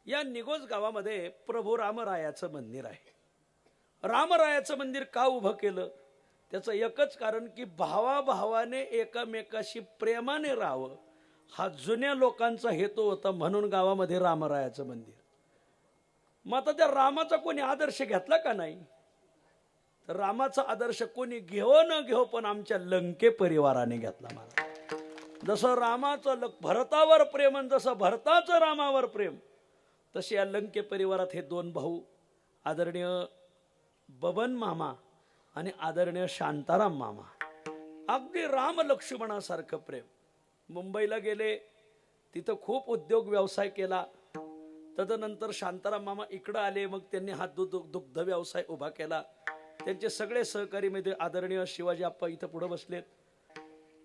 या निगोज गावामध्ये प्रभू रामरायाचं मंदिर आहे। रामरायाचं मंदिर का उभं केलं त्याचं एकच कारण की भावाभावाने एकमेकाशी प्रेमाने राहावं हा जुन्या लोकांचा हेतू होता, म्हणून गावामध्ये रामरायाचं मंदिर। मग आता त्या रामाचा कोणी आदर्श घेतला का नाही? तर रामाचा आदर्श कोणी घेऊ न घेऊ पण आमच्या लंके परिवाराने घेतला। मला जसं रामाचं भरतावर प्रेम आणि जसं भरताचं रामावर प्रेम, तसे या लंके परिवारात हे दोन भाऊ आदरणीय बबन मामा आणि आदरणीय शांताराम मामा, अगदी राम लक्ष्मणासारखं प्रेम। मुंबईला गेले, तिथं खूप उद्योग व्यवसाय केला। तदनंतर शांताराम मामा इकडं आले, मग त्यांनी हा दुग्ध व्यवसाय उभा केला। त्यांचे सगळे सहकारी मध्ये आदरणीय शिवाजी आप्पा इथं पुढे बसलेत।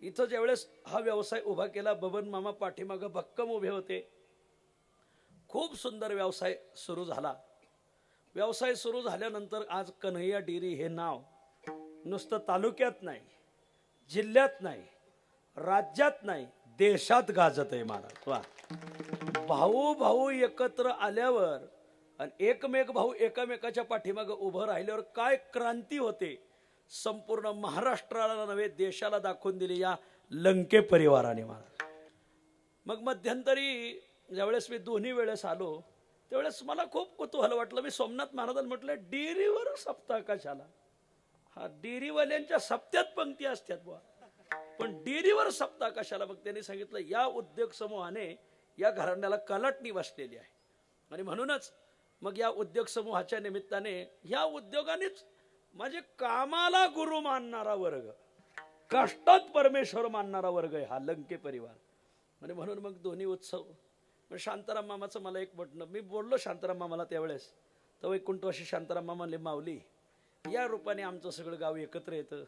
इथं ज्यावेळेस हा व्यवसाय उभा केला, बबन मामा पाठीमागं भक्कम उभे होते। खूप सुंदर व्यवसाय सुरू झाला। व्यवसाय सुरू झाल्यानंतर आज कन्हैया डेअरी हे नाव नुसतं तालुक्यात नाही, जिल्ह्यात नाही, राज्यात नाही, देशात गाजत आहे। महाराज वा, भाऊ भाऊ एकत्र आल्यावर आणि एकमेक भाऊ एकामेकाच्या पाठीमागे उभं राहिल्यावर काय क्रांती होते, संपूर्ण महाराष्ट्राला नव्हे देशाला दाखवून दिली या लंके परिवाराने। महाराज मग मध्यंतरी ज्यावेळेस मी दोन्ही वेळेस आलो त्यावेळेस मला खूप कुतूहल वाटलं। मी सोमनाथ महाराजांना म्हटलं, डेअरीवर सप्ताह कशाला? हा डेअरीवाल्यांच्या सप्त्यात पंक्ती असतात बुवा, पण डेअरीवर सप्ताह कशाला? मग त्यांनी सांगितलं, या उद्योग समूहाने या घराण्याला कलाटणी बसलेली आहे आणि म्हणूनच मग या उद्योग समूहाच्या निमित्ताने या उद्योगानेच म्हणजे कामाला गुरु मानणारा वर्ग, कष्टात परमेश्वर मानणारा वर्ग आहे हा लंके परिवार। आणि म्हणून मग दोन्ही उत्सव। शांताराम मामाचं मला एक म्हटणं, मी बोललो शांताराम मामाला त्यावेळेस, तर वैकुंठवासी शांताराम मामाले, माऊली या रूपाने आमचं सगळं गाव एकत्र येतं,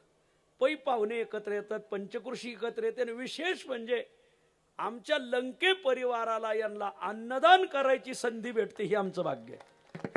पै पाहुणे एकत्र येतात, पंचकृषी एकत्र येते, आणि विशेष म्हणजे आमच्या लंके परिवाराला यांना अन्नदान करायची संधी भेटते, ही आमचं भाग्य आहे।